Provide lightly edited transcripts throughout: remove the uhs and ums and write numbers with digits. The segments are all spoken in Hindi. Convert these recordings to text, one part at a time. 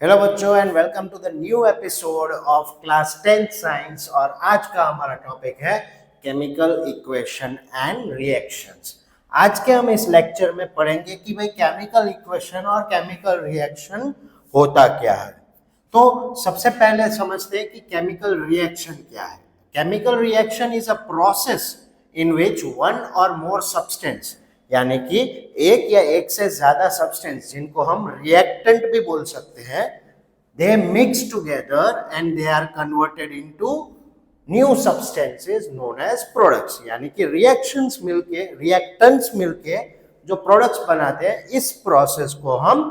हेलो बच्चों and welcome to the new episode of class 10th science. और आज का हमारा टॉपिक है केमिकल इक्वेशन एंड रिएक्शंस। आज के हम इस लेक्चर में पढ़ेंगे कि भाई केमिकल इक्वेशन और केमिकल रिएक्शन होता क्या है। तो सबसे पहले समझते हैं कि केमिकल रिएक्शन क्या है। Chemical reaction is a process in which one और मोर सब्सटेंस, यानी कि एक या एक से ज्यादा सब्सटेंस जिनको हम रिएक्टेंट भी बोल सकते हैं, they mix together and they are converted into new substances known as products. यानी कि रिएक्शंस मिलके, रिएक्टेंट्स मिलके जो प्रोडक्ट्स बनाते हैं, इस प्रोसेस को हम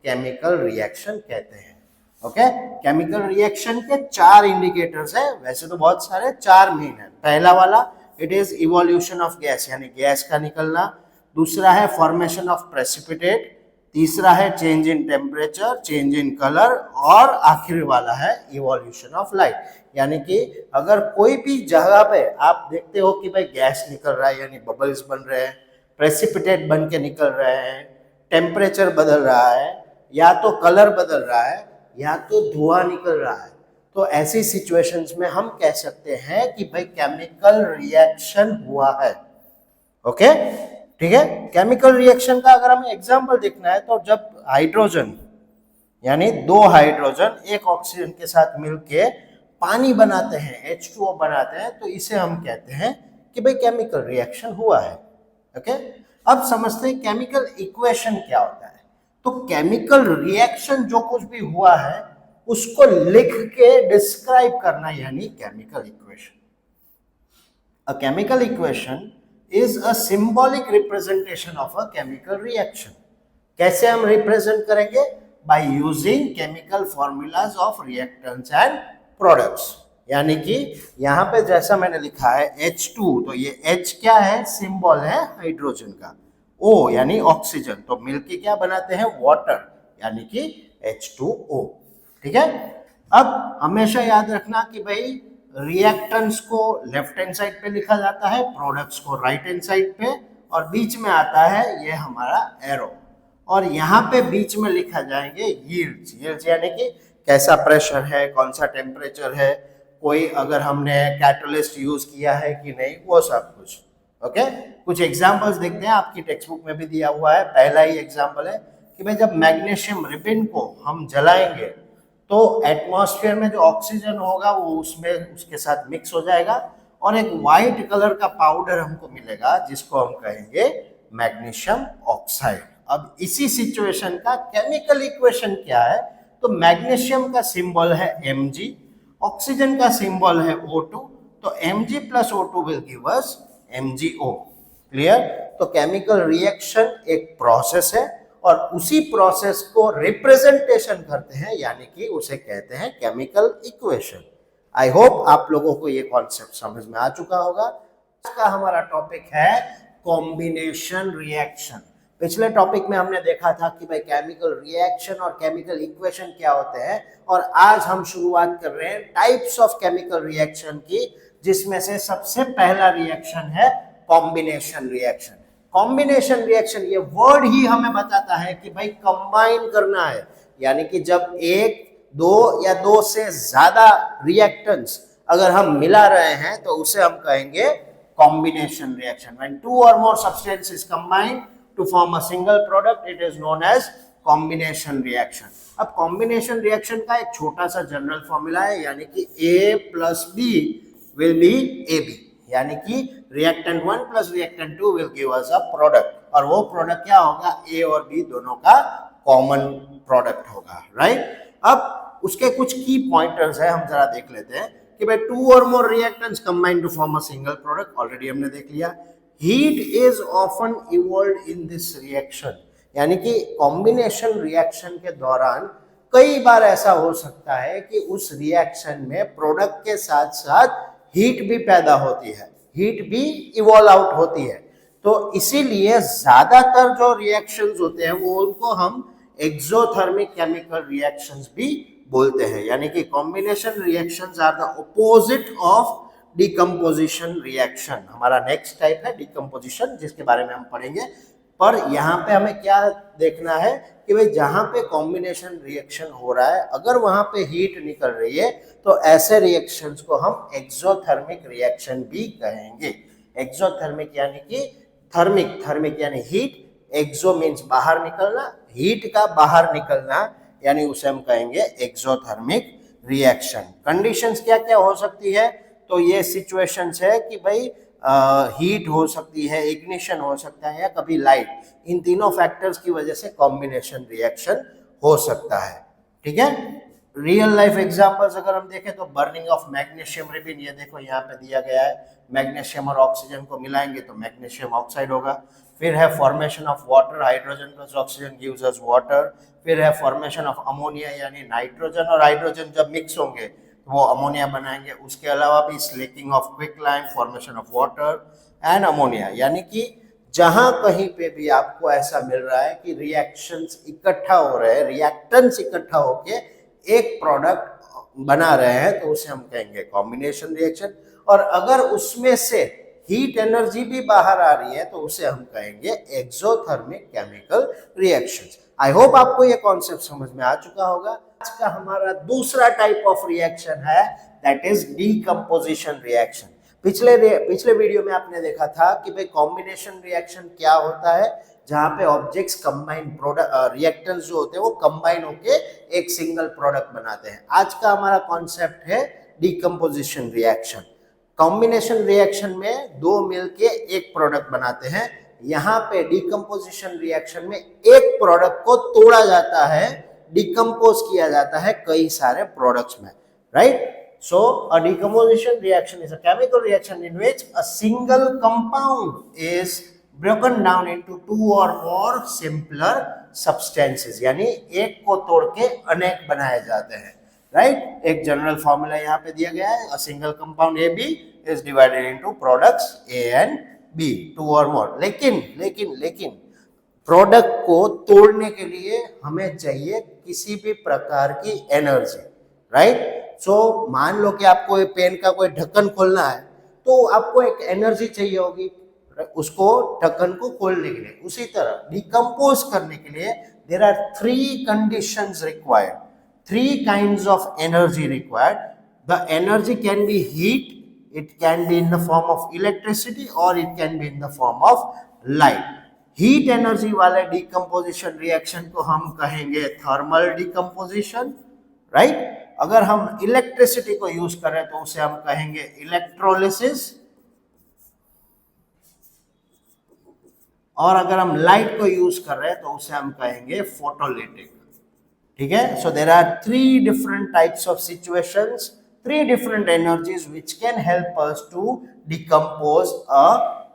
केमिकल रिएक्शन कहते हैं। ओके, केमिकल रिएक्शन के चार इंडिकेटर्स है, वैसे तो बहुत सारे, चार मेन है। पहला वाला it is evolution of gas, यानी गैस का निकलना। दूसरा है फॉर्मेशन ऑफ प्रेसिपिटेट। तीसरा है change in temperature, change in colour. और आखिरी वाला है इवोल्यूशन ऑफ लाइट। यानी कि अगर कोई भी जगह पे आप देखते हो कि भाई गैस निकल रहा है, यानी बबल्स बन रहे हैं, प्रेसिपिटेट बन के निकल रहे हैं, टेम्परेचर बदल रहा है, या तो कलर बदल रहा है, या तो धुआं निकल रहा है, तो ऐसी सिचुएशंस में हम कह सकते हैं कि भाई केमिकल रिएक्शन हुआ है। ओके, ठीक है। केमिकल रिएक्शन का अगर हमें एग्जांपल देखना है, तो जब हाइड्रोजन यानी दो हाइड्रोजन एक ऑक्सीजन के साथ मिलके पानी बनाते हैं, H2O बनाते हैं, तो इसे हम कहते हैं कि भाई केमिकल रिएक्शन हुआ है। ओके, अब समझते हैं केमिकल इक्वेशन क्या होता है। तो केमिकल रिएक्शन जो कुछ भी हुआ है उसको लिख के डिस्क्राइब करना, यानी chemical equation. A chemical equation is a symbolic representation of a chemical reaction. कैसे हम रिप्रेजेंट करेंगे? By using chemical formulas of reactants and products. यानी कि यहाँ पे जैसा मैंने लिखा है H2, तो ये H क्या है? सिंबल है हाइड्रोजन का। O यानी ऑक्सीजन, तो मिलके क्या बनाते हैं? वाटर, यानी कि H2O। ठीक है। अब हमेशा याद रखना कि भाई रिएक्टेंट्स को लेफ्ट हैंड साइड पे लिखा जाता है, प्रोडक्ट्स को राइट हैंड साइड पे, और बीच में आता है ये हमारा एरो, और यहाँ पे बीच में लिखा जाएंगे यील्ड्स। यील्ड्स यानी कि कैसा प्रेशर है, कौन सा टेम्परेचर है, कोई अगर हमने कैटलिस्ट यूज किया है कि नहीं, वो सब कुछ। ओके, कुछ एग्जांपल्स देखते हैं, आपकी टेक्स्ट बुक में भी दिया हुआ है। पहला ही एग्जांपल है कि भाई जब मैग्नीशियम रिबिन को हम जलाएंगे तो एटमॉस्फेयर में जो ऑक्सीजन होगा वो उसमें उसके साथ मिक्स हो जाएगा, और एक वाइट कलर का पाउडर हमको मिलेगा जिसको हम कहेंगे मैग्नीशियम ऑक्साइड। अब इसी सिचुएशन का केमिकल इक्वेशन क्या है? तो मैग्नीशियम का सिंबल है Mg, ऑक्सीजन का सिंबल है O2, तो Mg plus O2 will give us MgO। Clear? तो केमिकल रिएक्शन एक प्रोसेस है, और उसी प्रोसेस को रिप्रेजेंटेशन करते हैं, यानी कि उसे कहते हैं केमिकल इक्वेशन। आई होप आप लोगों को ये कॉन्सेप्ट समझ में आ चुका होगा। इसका हमारा टॉपिक है कॉम्बिनेशन रिएक्शन। पिछले टॉपिक में हमने देखा था कि भाई केमिकल रिएक्शन और केमिकल इक्वेशन क्या होते हैं, और आज हम शुरुआत कर रहे हैं टाइप्स ऑफ केमिकल रिएक्शन की, जिसमें से सबसे पहला रिएक्शन है कॉम्बिनेशन रिएक्शन। कॉम्बिनेशन रिएक्शन, ये वर्ड ही हमें बताता है कि भाई कंबाइन करना है, यानी कि जब एक, दो या दो से ज्यादा रिएक्टेंट्स अगर हम मिला रहे हैं तो उसे हम कहेंगे कॉम्बिनेशन रिएक्शन। व्हेन टू और more substances combine to form a single product, it is known as combination reaction. अब कॉम्बिनेशन रिएक्शन का एक छोटा सा जनरल फॉर्मूला है, यानी कि A plus B will be AB, यानी कि reactant 1 plus reactant 2 will give us a product, और वो प्रोडक्ट क्या होगा? A और B दोनों का कॉमन प्रोडक्ट होगा, राइट? अब उसके कुछ की पॉइंटर्स है, हम जरा देख लेते हैं कि भाई टू और more reactants combine to form a single product, already हमने देख लिया। Heat is often evolved in this reaction, यानी कि कॉम्बिनेशन रिएक्शन के दौरान कई बार ऐसा हो सकता है कि उस रिएक्शन में प्रोडक्ट के साथ साथ हीट भी पैदा होती है, हीट भी इवॉल्व आउट होती है। तो इसीलिए ज्यादातर जो रिएक्शंस होते हैं वो उनको हम एक्सोथर्मिक केमिकल रिएक्शंस भी बोलते हैं, यानी कि combination reactions are the opposite of decomposition reaction. हमारा नेक्स्ट टाइप है डिकम्पोजिशन, जिसके बारे में हम पढ़ेंगे। पर यहाँ पे हमें क्या देखना है कि भाई जहां पे कॉम्बिनेशन रिएक्शन हो रहा है अगर वहां पे हीट निकल रही है तो ऐसे रिएक्शंस को हम एक्सोथर्मिक रिएक्शन भी कहेंगे। एक्सोथर्मिक यानी कि थर्मिक, थर्मिक यानी हीट, एक्सो मीन्स बाहर निकलना, हीट का बाहर निकलना, यानी उसे हम कहेंगे एक्सोथर्मिक रिएक्शन। कंडीशंस क्या क्या हो सकती है, तो ये सिचुएशंस है कि भाई हीट हो सकती है, इग्निशन हो सकता है या कभी लाइट, इन तीनों फैक्टर्स की वजह से कॉम्बिनेशन रिएक्शन हो सकता है। ठीक है, रियल लाइफ एग्जांपल्स अगर हम देखें तो बर्निंग ऑफ मैग्नीशियम रिबिन, ये देखो यहाँ पे दिया गया है, मैग्नीशियम और ऑक्सीजन को मिलाएंगे तो मैग्नीशियम ऑक्साइड होगा। फिर है formation of water, hydrogen plus oxygen gives us water. फिर है फॉर्मेशन ऑफ अमोनिया, यानी नाइट्रोजन और हाइड्रोजन जब मिक्स होंगे तो वो अमोनिया बनाएंगे। उसके अलावा भी slaking of quicklime, formation of water and ammonia, यानी कि जहां कहीं पे भी आपको ऐसा मिल रहा है कि रिएक्शंस इकट्ठा हो रहे हैं, रिएक्टेंट्स इकट्ठा होके एक प्रोडक्ट बना रहे हैं, तो उसे हम कहेंगे कॉम्बिनेशन रिएक्शन। और अगर उसमें से हीट एनर्जी भी बाहर आ रही है तो उसे हम कहेंगे exothermic chemical reactions. I hope आपको ये कॉन्सेप्ट समझ में आ चुका होगा। आज का हमारा दूसरा टाइप ऑफ रिएक्शन है, दैट इज डीकंपोजिशन रिएक्शन। पिछले वीडियो में आपने देखा था कि भाई कॉम्बिनेशन रिएक्शन क्या होता है, जहां पे ऑब्जेक्ट्स कंबाइन प्रोडक्ट रिएक्टेंट्स जो होते हैं वो कंबाइन होके एक सिंगल प्रोडक्ट बनाते हैं। आज का हमारा कॉन्सेप्ट है डीकंपोजिशन रिएक्शन। कॉम्बिनेशन रिएक्शन में दो मिलके एक प्रोडक्ट बनाते हैं, यहाँ पे डीकंपोजिशन रिएक्शन में एक प्रोडक्ट को तोड़ा जाता है, डिकम्पोज किया जाता है कई सारे प्रोडक्ट्स में, right? So a decomposition reaction is a chemical reaction in which a single compound is broken down into two or more simpler substances, यानी एक को तोड़ के अनेक बनाए जाते हैं, राइट? एक जनरल फॉर्मूला यहाँ पे दिया गया है, a single compound AB is divided into products A and B, two or more। लेकिन प्रोडक्ट को तोड़ने के लिए हमें चाहिए किसी भी प्रकार की एनर्जी, राइट? सो मान लो कि आपको पेन का कोई ढक्कन खोलना है तो आपको एक एनर्जी चाहिए होगी उसको ढक्कन को खोलने के लिए। उसी तरह डिकम्पोज करने के लिए there are three conditions required, three kinds of energy required. The energy can be heat, it can be in the form of electricity or it can be in the form of light। Heat energy वाले डिकम्पोजिशन रिएक्शन को हम कहेंगे थर्मल डिकम्पोजिशन, राइट? अगर हम इलेक्ट्रिसिटी को यूज करें तो उसे हम कहेंगे इलेक्ट्रोलिसिस, और अगर हम लाइट को यूज कर रहे हैं तो उसे हम कहेंगे फोटोलिटिक। ठीक है, so there are three different types of situations, three different energies which can help us to decompose a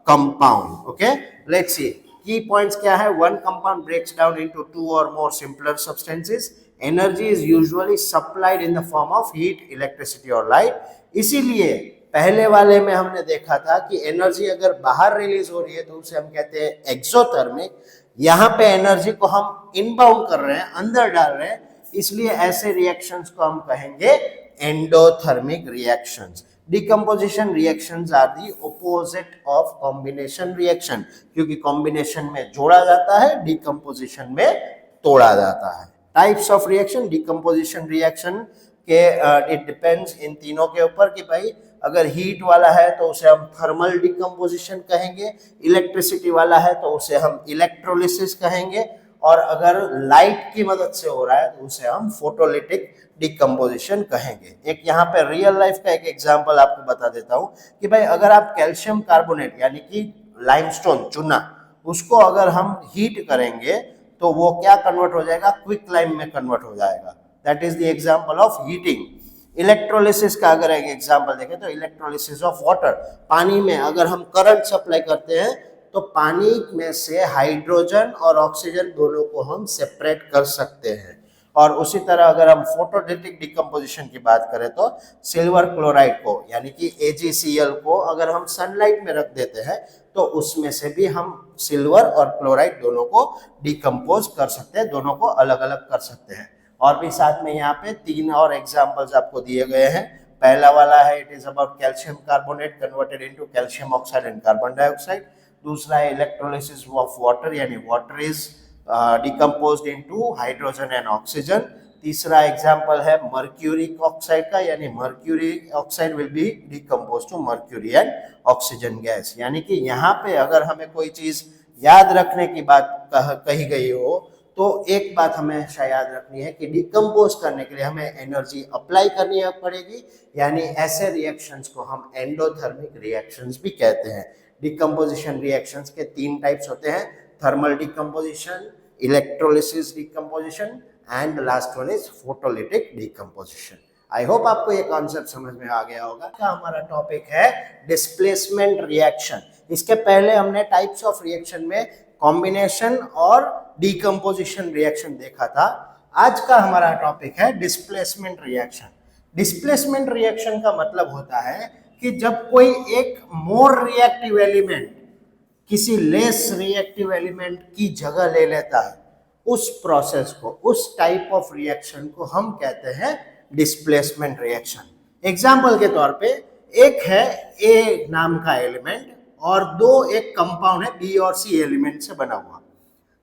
compound। okay, let's see key points क्या है। one compound breaks down into two or more simpler substances। energy is usually supplied in the form of heat, electricity or light। इसीलिए पहले वाले में हमने देखा था कि एनर्जी अगर बाहर रिलीज हो रही है तो उसे हम कहते हैं एक्सोथर्मिक। यहाँ पे एनर्जी को हम इनबाउंड कर रहे हैं, अंदर डाल रहे हैं, इसलिए ऐसे रिएक्शंस को हम कहेंगे endothermic reactions। decomposition reactions are the opposite of combination reaction, क्योंकि combination में जोड़ा जाता है, decomposition में तोड़ा जाता है। types of reaction, decomposition reaction के it depends इन तीनों के ऊपर कि भाई अगर हीट वाला है तो उसे हम थर्मल डिकम्पोजिशन कहेंगे, इलेक्ट्रिसिटी वाला है तो उसे हम इलेक्ट्रोलिसिस कहेंगे, और अगर लाइट की मदद से हो रहा है तो उसे हम फोटोलिटिक डिकम्पोजिशन कहेंगे। एक यहाँ पे रियल लाइफ का एक एग्जांपल आपको बता देता हूँ कि भाई अगर आप कैल्शियम कार्बोनेट यानी कि लाइमस्टोन चूना, उसको अगर हम हीट करेंगे तो वो क्या कन्वर्ट हो जाएगा, क्विकलाइम में कन्वर्ट हो जाएगा। That is the example of heating. Electrolysis का अगर एक एग्जांपल देखें तो इलेक्ट्रोलिसिस ऑफ वाटर, पानी में अगर हम करंट सप्लाई करते हैं तो पानी में से हाइड्रोजन और ऑक्सीजन दोनों को हम सेपरेट कर सकते हैं। और उसी तरह अगर हम फोटोलिटिक डिकम्पोजिशन की बात करें तो सिल्वर क्लोराइड को यानी कि AgCl को अगर हम सनलाइट में रख देते हैं तो उसमें से भी हम सिल्वर और क्लोराइड दोनों को डिकम्पोज कर सकते हैं, दोनों को अलग अलग कर सकते हैं। और भी साथ में यहाँ पे तीन और एग्जाम्पल्स आपको दिए गए हैं। पहला वाला है it is about calcium carbonate converted into calcium oxide and carbon dioxide. दूसरा है इलेक्ट्रोलिसिस ऑफ वाटर, यानी water is decomposed into hydrogen and oxygen. तीसरा एग्जाम्पल है मर्क्यूरिक ऑक्साइड का, यानी mercury oxide will be decompose to mercury and oxygen gas. यानी कि यहाँ पे अगर हमें कोई चीज याद रखने की बात कही गई हो तो एक बात हमेशा याद रखनी है कि डिकम्पोज करने के लिए हमें एनर्जी अप्लाई करनी पड़ेगी, यानी ऐसे रिएक्शंस को हम एंडोथर्मिक रिएक्शंस भी कहते हैं। डिकम्पोजिशन रिएक्शंस के 3 टाइप्स होते हैं, thermal decomposition, electrolysis decomposition and last one is photolytic decomposition. I hope आपको ये कॉन्सेप्ट समझ में आ गया होगा। का हमारा टॉपिक है डिस्प्लेसमेंट रिएक्शन। इसके पहले हमने टाइप्स ऑफ रिएक्शन में कॉम्बिनेशन और डिकम्पोजिशन रिएक्शन देखा था। आज का हमारा टॉपिक है डिस्प्लेसमेंट रिएक्शन। डिस्प्लेसमेंट रिएक्शन का मतलब होता है कि जब कोई एक मोर रिएक्टिव एलिमेंट किसी लेस रिएक्टिव एलिमेंट की जगह ले लेता है, उस प्रोसेस को, उस टाइप ऑफ रिएक्शन को हम कहते हैं डिस्प्लेसमेंट रिएक्शन। एग्जाम्पल के तौर पे एक है ए नाम का एलिमेंट और एक कंपाउंड है बी और सी एलिमेंट से बना हुआ।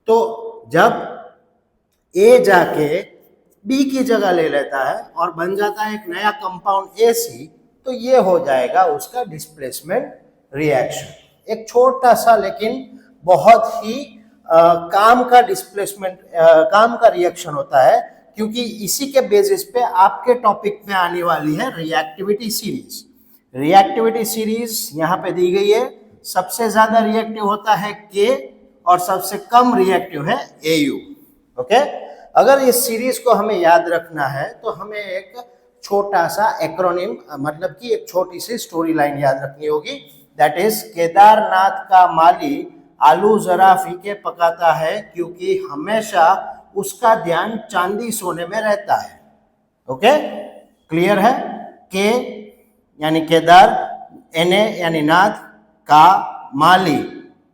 तो जब ए जाके बी की जगह ले लेता है और बन जाता है एक नया कंपाउंड ए सी, तो ये हो जाएगा उसका डिस्प्लेसमेंट रिएक्शन। एक छोटा सा लेकिन बहुत ही काम का डिस्प्लेसमेंट काम का रिएक्शन होता है, क्योंकि इसी के बेसिस पे आपके टॉपिक में आने वाली है रिएक्टिविटी सीरीज। रिएक्टिविटी सीरीज यहाँ पे दी गई है। सबसे ज्यादा रिएक्टिव होता है के और सबसे कम रिएक्टिव है एयू। ओके, अगर इस सीरीज को हमें याद रखना है तो हमें एक छोटा सा एक्रोनिम, मतलब कि एक छोटी सी स्टोरी लाइन याद रखनी होगी। दैट इज, केदारनाथ का माली आलू जरा फीके पकाता है क्योंकि हमेशा उसका ध्यान चांदी सोने में रहता है। ओके, क्लियर है? के यानी केदार, एन यानी नाथ, का माली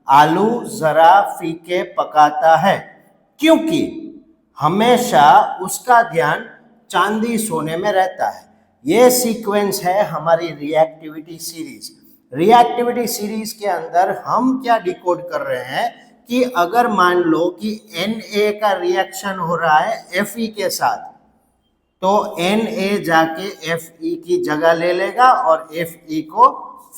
आलू जरा फीके पकाता है क्योंकि हमेशा उसका ध्यान चांदी सोने में रहता है। ये सीक्वेंस है हमारी रिएक्टिविटी सीरीज। रिएक्टिविटी सीरीज के अंदर हम क्या डिकोड कर रहे हैं कि अगर मान लो कि Na का रिएक्शन हो रहा है Fe के साथ, तो Na जाके Fe की जगह ले लेगा और Fe को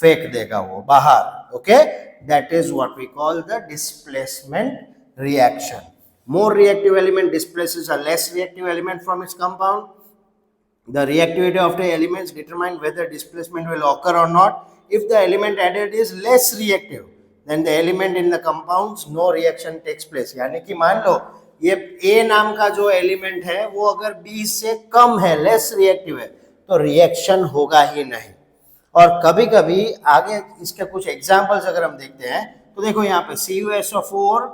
फेंक देगा वो बाहर। Okay, that is what we call the displacement reaction. More reactive element displaces a less reactive element from its compound. The reactivity of the elements determine whether displacement will occur or not. If the element added is less reactive, then the element in the compounds no reaction takes place. यानी कि मान लो ये A नाम का जो एलिमेंट है वो अगर B से कम है, लेस रिएक्टिव है, तो रिएक्शन होगा ही नहीं। और कभी कभी आगे इसके कुछ एग्जाम्पल्स अगर हम देखते हैं तो देखो यहाँ पे CuSO4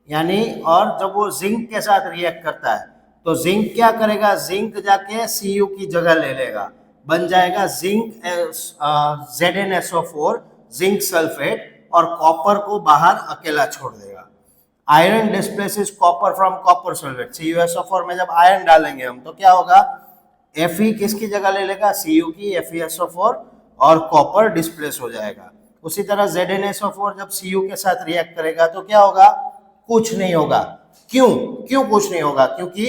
यानी, और जब वो जिंक के साथ रिएक्ट करता है तो जिंक क्या करेगा, जिंक जाके Cu की जगह ले लेगा, बन जाएगा जिंक ZnSO4 जिंक सल्फेट, और कॉपर को बाहर अकेला छोड़ देगा। Iron displaces copper from copper sulphate. CuSO4 में जब आयरन डालेंगे हम तो क्या होगा, Fe किसकी जगह ले लेगा, Cu की, FeSO4, और कॉपर डिस्प्लेस हो जाएगा। उसी तरह ZnSO4 जब Cu के साथ रिएक्ट करेगा तो क्या होगा, कुछ नहीं होगा। क्यों कुछ नहीं होगा? क्योंकि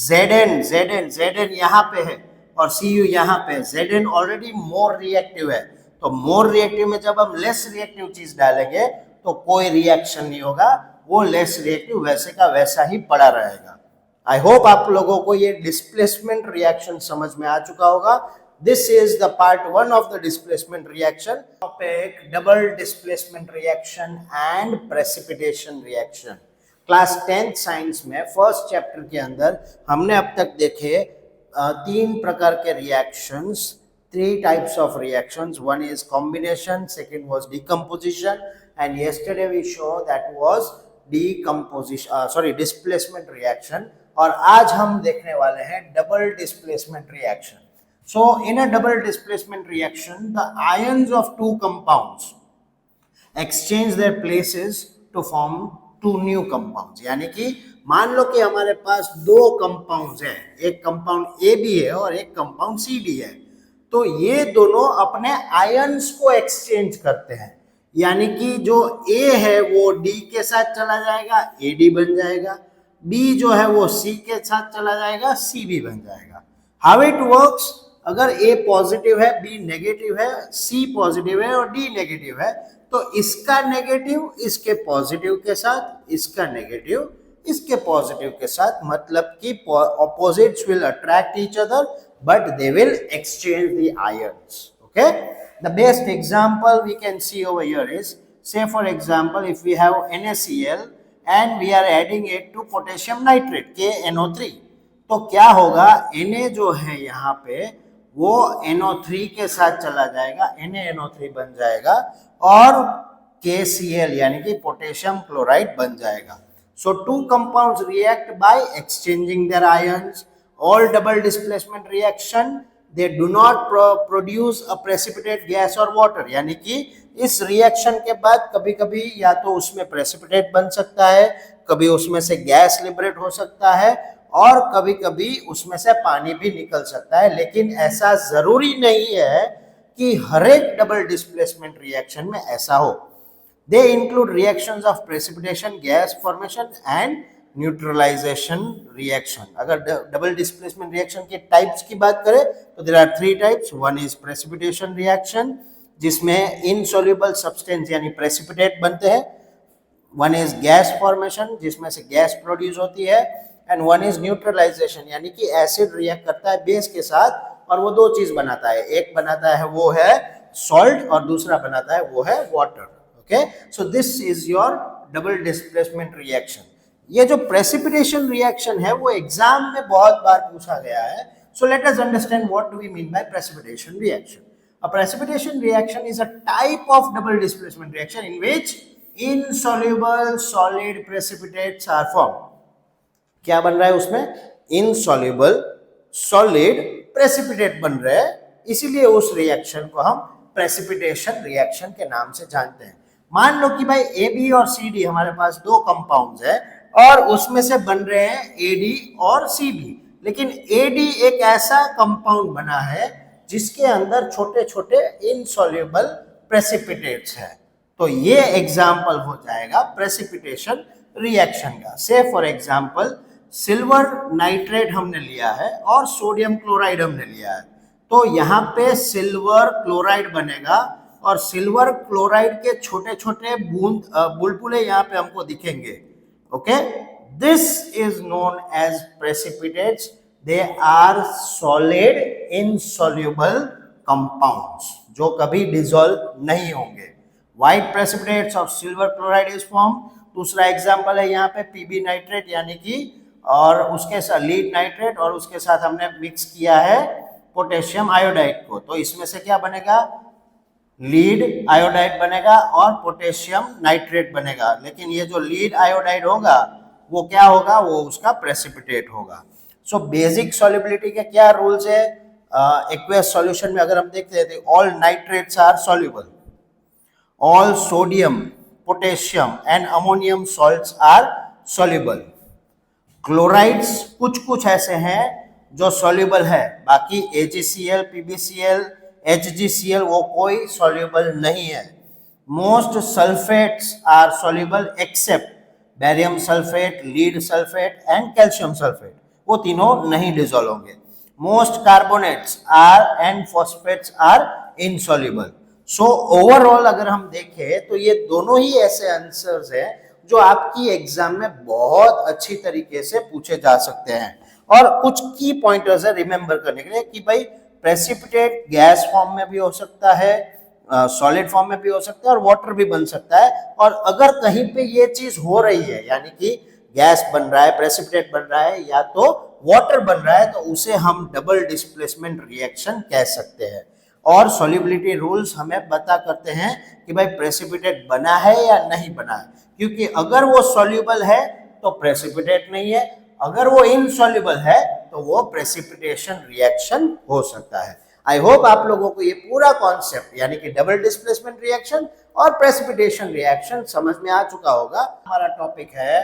Zn यहाँ पे है और Cu यहाँ पे। Zn ऑलरेडी मोर रिएक्टिव है, तो मोर रिएक्टिव में जब हम लेस रिएक्टिव चीज डालेंगे तो कोई रिएक्शन नहीं होगा, वो लेस रिएक्टिव वैसे का वैसा ही पड़ा रहेगा। आई होप आप लोगों को ये डिस्प्लेसमेंट रिएक्शन समझ में आ चुका होगा। This is the part 1 of the displacement reaction. Topic double displacement reaction and precipitation reaction. Class 10th science में फर्स्ट चैप्टर के अंदर हमने अब तक देखे 3 प्रकार के reactions, 3 types of reactions. One is combination, second was decomposition, and yesterday we show that was displacement reaction. और आज हम देखने वाले हैं double displacement reaction. So in a double displacement reaction, the ions of 2 compounds exchange their places to form 2 new compounds. यानी कि मान लो कि हमारे पास 2 कंपाउंड्स हैं, एक कंपाउंड ए बी है और एक कंपाउंड सी डी है, तो ये दोनों अपने आयंस को एक्सचेंज करते हैं। यानी कि जो A है वो D के साथ चला जाएगा, AD बन जाएगा। B जो है वो C के साथ चला जाएगा, CB बन जाएगा। हाउ इट वर्क्स, अगर A पॉजिटिव है, B नेगेटिव है, C पॉजिटिव है और D नेगेटिव है, तो इसका नेगेटिव इसके पॉजिटिव के साथ, इसका नेगेटिव इसके पॉजिटिव के साथ, मतलब कि opposites will attract each other but they will exchange the ions. Okay, the best example we can see over here is, say for example, if we have NaCl and we are adding it to potassium nitrate KNO3, तो क्या होगा, Na जो है यहाँ पे वो NO3 के साथ चला जाएगा, NaNO3 बन जाएगा और KCl यानी कि पोटेशियम क्लोराइड बन जाएगा. So two compounds react by exchanging their ions. All double displacement reaction, they do not produce a precipitate gas or water. यानी कि इस रिएक्शन के बाद कभी कभी या तो उसमें प्रेसिपिटेट बन सकता है, कभी उसमें से गैस लिबरेट हो सकता है और कभी कभी उसमें से पानी भी निकल सकता है. लेकिन ऐसा जरूरी नहीं है कि हर एक डबल डिस्प्लेसमेंट रिएक्शन में ऐसा हो. They include reactions of precipitation, gas formation and neutralisation reaction. अगर डबल डिस्प्लेसमेंट रिएक्शन के टाइप्स की बात करें तो there are 3 types. One is precipitation reaction जिसमें इनसॉल्युबल सब्सटेंस यानी प्रेसिपिटेट बनते हैं. वन इज गैस फॉर्मेशन जिसमें से गैस प्रोड्यूस होती है. एंड वन इज न्यूट्रलाइजेशन यानी कि एसिड रिएक्ट करता है बेस के साथ और वो दो चीज बनाता है. एक बनाता है वो है सॉल्ट और दूसरा बनाता है वो है water. Okay, so this is your double displacement reaction. ये जो प्रेसिपिटेशन रिएक्शन है वो एग्जाम में बहुत बार पूछा गया है. So let us understand what do we mean by precipitation reaction. A precipitation reaction is a type of double displacement reaction in which insoluble solid precipitates are formed. क्या बन रहा है उसमें? इनसॉल्युबल सॉलिड प्रेसिपिटेट बन रहे हैं, इसीलिए उस रिएक्शन को हम प्रेसिपिटेशन रिएक्शन के नाम से जानते हैं. मान लो कि भाई AB और CD हमारे पास दो कंपाउंड्स है और उसमें से बन रहे हैं AD और CB. लेकिन AD एक ऐसा कंपाउंड बना है जिसके अंदर छोटे छोटे इनसॉल्युबल प्रेसिपिटेट्स है. तो ये एग्जाम्पल हो जाएगा प्रेसिपिटेशन रिएक्शन का. से फॉर एग्जाम्पल सिल्वर नाइट्रेट हमने लिया है और सोडियम क्लोराइड हमने लिया है. तो यहाँ पे सिल्वर क्लोराइड बनेगा और सिल्वर क्लोराइड के छोटे छोटे बूंद बुलबुले यहाँ पे हमको दिखेंगे. Okay, this is known as precipitates. They are solid insoluble compounds जो कभी डिसॉल्व नहीं होंगे. White precipitates of silver chloride is form. दूसरा एग्जांपल है यहाँ पे पीबी नाइट्रेट यानी कि और उसके साथ लीड नाइट्रेट और उसके साथ हमने मिक्स किया है पोटेशियम आयोडाइड को. तो इसमें से क्या बनेगा? लीड आयोडाइड बनेगा और पोटेशियम नाइट्रेट बनेगा. लेकिन ये जो लीड आयोडाइड होगा वो क्या होगा? वो उसका प्रेसिपिटेट होगा. सो बेसिक सॉल्युबिलिटी के क्या रूल्स है? एक्वेस सॉल्यूशन में अगर हम देखते हैं तो all nitrates are soluble, all sodium, potassium and ammonium salts are soluble. Chlorides कुछ कुछ ऐसे हैं जो सॉल्युबल है, बाकी AgCl, PbCl, HgCl वो कोई सॉल्युबल नहीं है. Most sulphates are soluble except barium sulphate, lead sulphate and calcium sulphate. वो तीनों नहीं डिसॉल्व होंगे. Most carbonates are and phosphates are insoluble. So overall अगर हम देखें तो ये दोनों ही ऐसे आंसर्स हैं जो आपकी एग्जाम में बहुत अच्छी तरीके से पूछे जा सकते हैं. और कुछ की पॉइंटर्स है रिमेंबर करने के लिए कि भाई प्रेसिपिटेट गैस फॉर्म में भी हो सकता है, सॉलिड फॉर्म में भी हो सकता है और वाटर भी बन सकता है. और अगर कहीं पे ये चीज हो रही है यानी कि गैस बन रहा है, प्रेसिपिटेट बन रहा है या तो वाटर बन रहा है, तो उसे हम डबल डिस्प्लेसमेंट रिएक्शन कह सकते हैं. और सॉल्युबिलिटी रूल्स हमें पता करते हैं कि भाई प्रेसिपिटेट बना है या नहीं बना है. क्योंकि अगर वो सॉल्युबल है तो प्रेसिपिटेट नहीं है, अगर वो इनसॉल्युबल है तो वो प्रेसिपिटेशन रिएक्शन हो सकता है. आई होप आप लोगों को ये पूरा कॉन्सेप्ट यानी कि डबल डिस्प्लेसमेंट रिएक्शन और प्रेसिपिटेशन रिएक्शन समझ में आ चुका होगा. हमारा टॉपिक है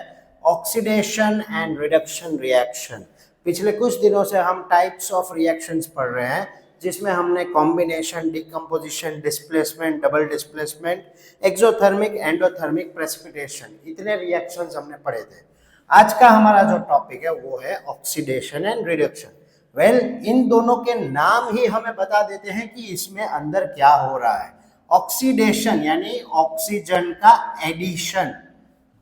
ऑक्सीडेशन एंड रिडक्शन रिएक्शन. पिछले कुछ दिनों से हम टाइप्स ऑफ रिएक्शंस पढ़ रहे हैं. जिसमें हमने combination, decomposition, displacement, double displacement, exothermic, endothermic, precipitation, इतने रिएक्शंस हमने पढ़े थे। आज का हमारा जो टॉपिक है वो है ऑक्सीडेशन एंड रिडक्शन। वेल, इन दोनों के नाम ही हमें बता देते हैं कि इसमें अंदर क्या हो रहा है। ऑक्सीडेशन यानी ऑक्सीजन का एडिशन,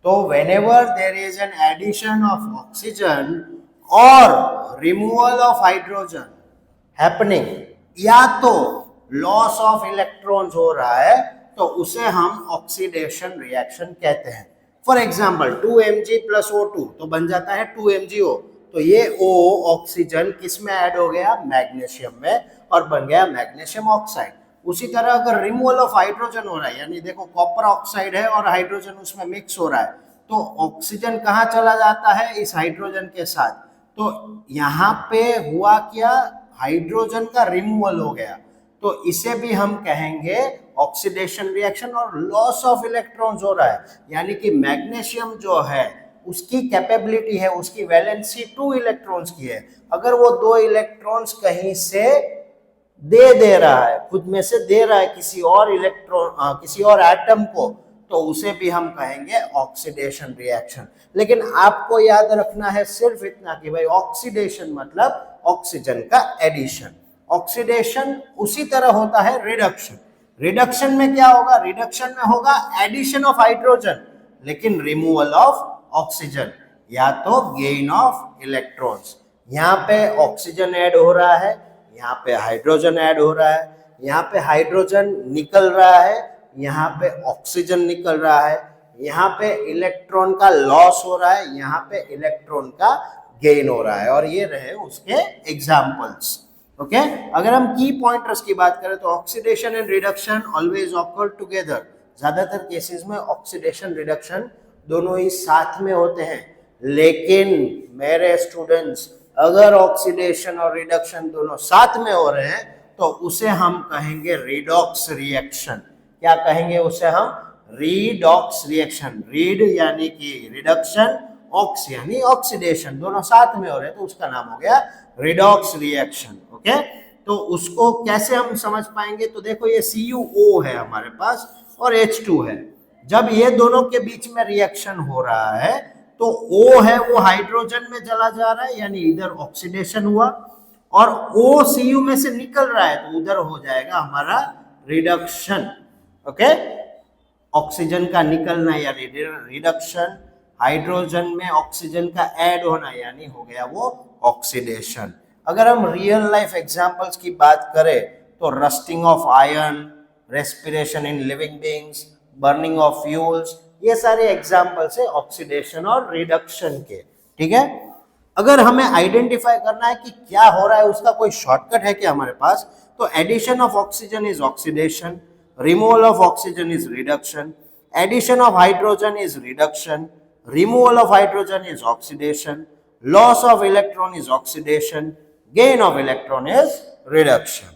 तो whenever there is an addition of oxygen or removal of hydrogen happening, या तो loss of electrons हो रहा है, तो उसे हम ऑक्सीडेशन रिएक्शन कहते हैं। For example 2Mg plus O2 तो बन जाता है 2MgO, तो ये O ऑक्सीजन किस में ऐड हो गया, मैग्नीशियम में, और बन गया मैग्नीशियम ऑक्साइड। उसी तरह अगर रिमूवल ऑफ हाइड्रोजन हो रहा है, यानी देखो कॉपर ऑक्साइड है और हाइड्रोजन उसमें मिक्स हो रहा है, तो ऑक्सीजन कहाँ चला जाता है, इस हाइड्रोजन के साथ। तो यहाँ पे हुआ क्या, हाइड्रोजन का रिमूवल हो गया, तो इसे भी हम कहेंगे ऑक्सीडेशन रिएक्शन। और लॉस ऑफ इलेक्ट्रॉन्स हो रहा है, यानी कि मैग्नीशियम जो है उसकी कैपेबिलिटी है, उसकी वैलेंसी 2 इलेक्ट्रॉन्स की है। अगर वो 2 इलेक्ट्रॉन्स कहीं से दे रहा है, खुद में से दे रहा है किसी और इलेक्ट्रॉन, किसी और एटम को, तो उसे भी हम कहेंगे ऑक्सीडेशन रिएक्शन। लेकिन आपको याद रखना है सिर्फ इतना कि भाई ऑक्सीडेशन मतलब ऑक्सीजन का एडिशन। ऑक्सीडेशन उसी तरह होता है रिडक्शन। रिडक्शन में क्या होगा, रिडक्शन में होगा एडिशन ऑफ हाइड्रोजन लेकिन रिमूवल ऑफ ऑक्सीजन, या तो गेन ऑफ इलेक्ट्रॉन्स। यहाँ पे ऑक्सीजन ऐड हो रहा है, यहाँ पे हाइड्रोजन ऐड हो रहा है, यहाँ पे हाइड्रोजन निकल रहा है, यहाँ पे ऑक्सीजन निकल रहा है, यहाँ पे इलेक्ट्रॉन का लॉस हो रहा है, यहाँ पे इलेक्ट्रॉन का गेन हो रहा है। और ये रहे उसके एग्जाम्पल्स। ओके, अगर हम की पॉइंटर्स की बात करें तो oxidation and reduction always occur together. ज्यादातर केसेस में ऑक्सीडेशन रिडक्शन दोनों ही साथ में होते हैं, लेकिन मेरे स्टूडेंट्स अगर ऑक्सीडेशन और रिडक्शन दोनों साथ में हो रहे हैं तो उसे हम कहेंगे रिडॉक्स रिएक्शन। क्या कहेंगे उसे हम, रीडॉक्स रिएक्शन। रीड यानी कि रिडक्शन, ऑक्स यानी ऑक्सीडेशन, दोनों साथ में हो रहे हैं तो उसका नाम हो गया रिडॉक्स रिएक्शन। ओके, तो उसको कैसे हम समझ पाएंगे, तो देखो ये CuO है हमारे पास और H2 है। जब ये दोनों के बीच में रिएक्शन हो रहा है तो O है वो हाइड्रोजन में चला जा रहा है, यानी इधर ऑक्सीडेशन हुआ, और O Cu में से निकल रहा है तो उधर हो जाएगा हमारा रिडक्शन। ओके, ऑक्सीजन का निकलना यानी रिडक्शन, हाइड्रोजन में ऑक्सीजन का ऐड होना यानी हो गया वो ऑक्सीडेशन। अगर हम रियल लाइफ एग्जांपल्स की बात करें तो rusting of iron, respiration in living beings, burning of fuels, ये सारे एग्जांपल्स है ऑक्सीडेशन और रिडक्शन के। ठीक है, अगर हमें आइडेंटिफाई करना है कि क्या हो रहा है, उसका कोई शॉर्टकट है क्या हमारे पास, तो addition of oxygen is oxidation, removal of oxygen is reduction, addition of hydrogen is reduction, removal of hydrogen is oxidation, loss of electron is oxidation, gain of electron is reduction।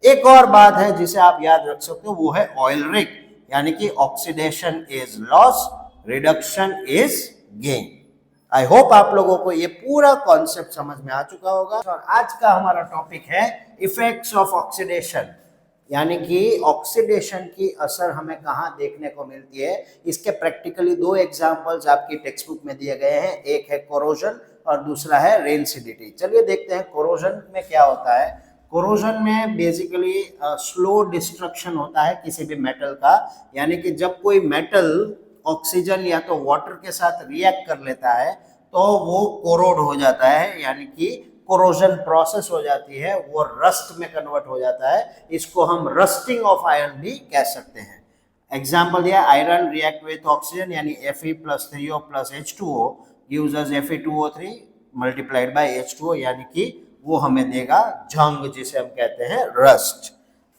एक और बात है जिसे आप याद रख सकते हो, वो है ऑयल रिग, यानी कि oxidation is loss, reduction is gain. I hope आप लोगों को ये पूरा कॉन्सेप्ट समझ में आ चुका होगा। और आज का हमारा टॉपिक है इफेक्ट्स ऑफ ऑक्सीडेशन, यानी कि ऑक्सीडेशन की असर हमें कहाँ देखने को मिलती है। इसके प्रैक्टिकली 2 एग्जांपल्स आपकी टेक्स्ट बुक में दिए गए हैं, एक है कोरोजन और दूसरा है रेनसिडिटी। चलिए देखते हैं कोरोजन में क्या होता है। कोरोजन में बेसिकली स्लो डिस्ट्रक्शन होता है किसी भी मेटल का, यानी कि जब कोई मेटल ऑक्सीजन या तो वाटर के साथ रिएक्ट कर लेता है तो वो कोरोड हो जाता है, यानी कि कोरोजन प्रोसेस हो जाती है, वो रस्ट में कन्वर्ट हो जाता है। इसको हम रस्टिंग ऑफ आयरन भी कह सकते हैं। एग्जांपल दिया, आयरन रिएक्ट विथ ऑक्सीजन यानी Fe+3O plus H2O gives us Fe2O3 multiplied by H2O, यानी कि वो हमें देगा जंग, जिसे हम कहते हैं रस्ट।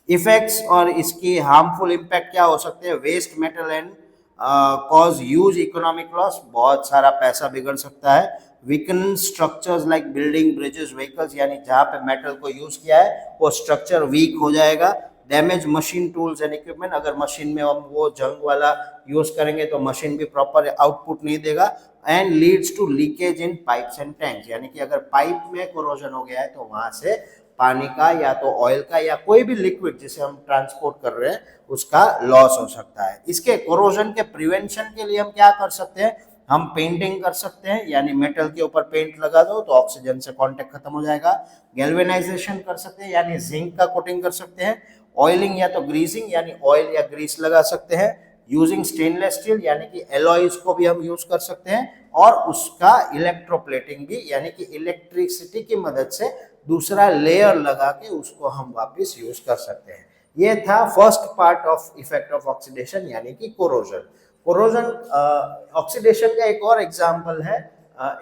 इफेक्ट्स और इसकी हार्मफुल इम्पैक्ट क्या हो सकते हैं, waste metal and cause huge economic loss, बहुत सारा पैसा बिगड़ सकता है। Weaken structures like building, bridges, vehicles, यानी जहाँ पे मेटल को यूज किया है वो स्ट्रक्चर वीक हो जाएगा। Damage machine tools and equipment, अगर मशीन में हम वो जंग वाला यूज करेंगे तो मशीन भी प्रॉपर आउटपुट नहीं देगा। And leads to leakage in pipes and tanks, यानी कि अगर पाइप में कोरोजन हो गया है तो वहां से पानी का या तो ऑयल का या कोई भी लिक्विड जिसे हम ट्रांसपोर्ट कर रहे हैं उसका लॉस हो सकता है। इसके कोरोजन के प्रिवेंशन के लिए हम क्या कर सकते हैं, हम पेंटिंग कर सकते हैं, यानी मेटल के ऊपर पेंट लगा दो तो ऑक्सीजन से कांटेक्ट खत्म हो जाएगा। गैल्वेनाइजेशन कर सकते हैं, यानी जिंक का कोटिंग कर सकते हैं। ऑयलिंग या तो ग्रीसिंग, यानी ऑयल या ग्रीस लगा सकते हैं। यूजिंग स्टेनलेस स्टील, यानी कि एलॉयज को भी हम यूज कर सकते हैं। और उसका इलेक्ट्रोप्लेटिंग भी, यानी कि इलेक्ट्रिसिटी की मदद से दूसरा लेयर लगा के उसको हम वापस यूज कर सकते हैं। ये था first part of effect of oxidation, यानी कि कोरोजन। कोरोजन ऑक्सीडेशन का एक और एग्जांपल है,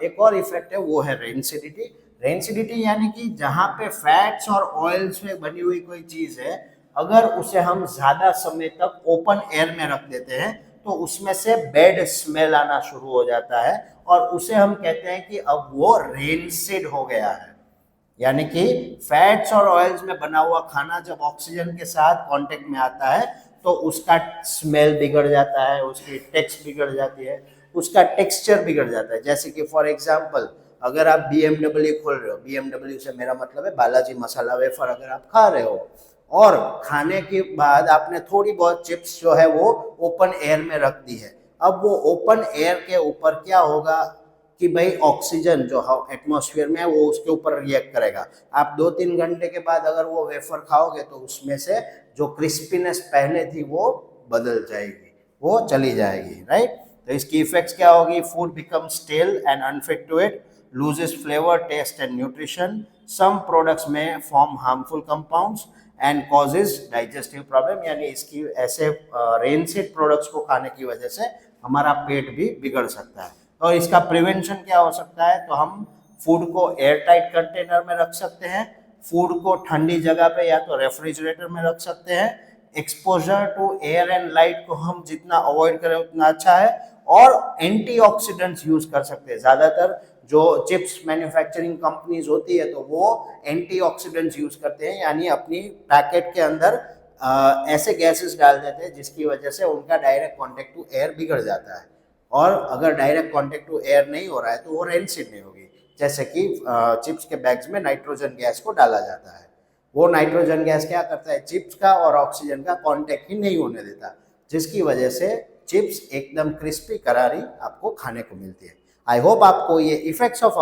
एक और इफेक्ट है, वो है रेंसिडिटी। रेंसिडिटी यानी कि जहां पे फैट्स और ऑयल्स में बनी हुई कोई चीज है, अगर उसे हम ज्यादा समय तक ओपन एयर में रख देते हैं तो उसमें से बैड स्मेल आना शुरू हो जाता है और उसे हम कहते हैं कि अब वो रेंसिड हो गया है। यानी कि फैट्स और ऑयल्स में बना हुआ खाना जब ऑक्सीजन के साथ कांटेक्ट में आता है तो उसका स्मेल बिगड़ जाता है, उसकी टेक्स्ट बिगड़ जाती है, उसका टेक्सचर बिगड़ जाता है। जैसे कि फॉर एग्जांपल अगर आप BMW खोल रहे हो, BMW से मेरा मतलब है बालाजी मसाला वेफर, अगर आप खा रहे हो और खाने के बाद आपने थोड़ी बहुत चिप्स जो है वो ओपन एयर में रख दी है, अब वो ओपन एयर के ऊपर क्या होगा कि भाई ऑक्सीजन जो एटमॉस्फेयर में है वो उसके ऊपर रिएक्ट करेगा। आप 2-3 घंटे के बाद अगर वो वेफर खाओगे तो उसमें से जो क्रिस्पीनेस पहले थी वो बदल जाएगी, वो चली जाएगी, राइट। तो इसकी इफेक्ट्स क्या होगी, food become stale and unfit to eat, loses flavour, taste and nutrition, some products में form harmful compounds and causes digestive problem, यानी इसकी ऐसे रेनसीड प्रोडक्ट्स को खाने की वजह से हमारा पेट भी बिगड़ सकता है। और इसका प्रिवेंशन क्या हो सकता है, तो हम फूड को एयर टाइट कंटेनर में रख सकते हैं, फूड को ठंडी जगह पे या तो रेफ्रिजरेटर में रख सकते हैं, exposure to air and light को हम जितना अवॉइड करें उतना अच्छा है, और एंटीऑक्सीडेंट्स यूज कर सकते हैं। ज्यादातर जो चिप्स मैन्युफैक्चरिंग कंपनीज होती है तो वो एंटीऑक्सीडेंट्स यूज करते हैं, यानी अपनी पैकेट के अंदर ऐसे गैसेस डाल देते हैं जिसकी वजह से उनका डायरेक्ट कॉन्टेक्ट टू एयर बिगड़ जाता है। और अगर डायरेक्ट कॉन्टेक्ट टू एयर नहीं हो रहा है तो वो रेंसिड नहीं होगी। जैसे कि चिप्स के बैग्स में नाइट्रोजन गैस को डाला जाता है, वो नाइट्रोजन गैस क्या करता है, चिप्स का और ऑक्सीजन का कांटेक्ट ही नहीं होने देता, जिसकी वजह से चिप्स एकदम क्रिस्पी करारी आपको खाने को मिलती है। आई होप आपको ये इफेक्ट्स ऑफ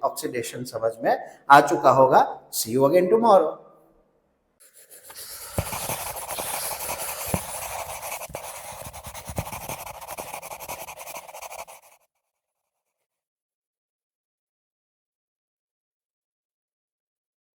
ऑक्सीडेशन समझ में आ चुका होगा। सी यू अगेन टुमारो।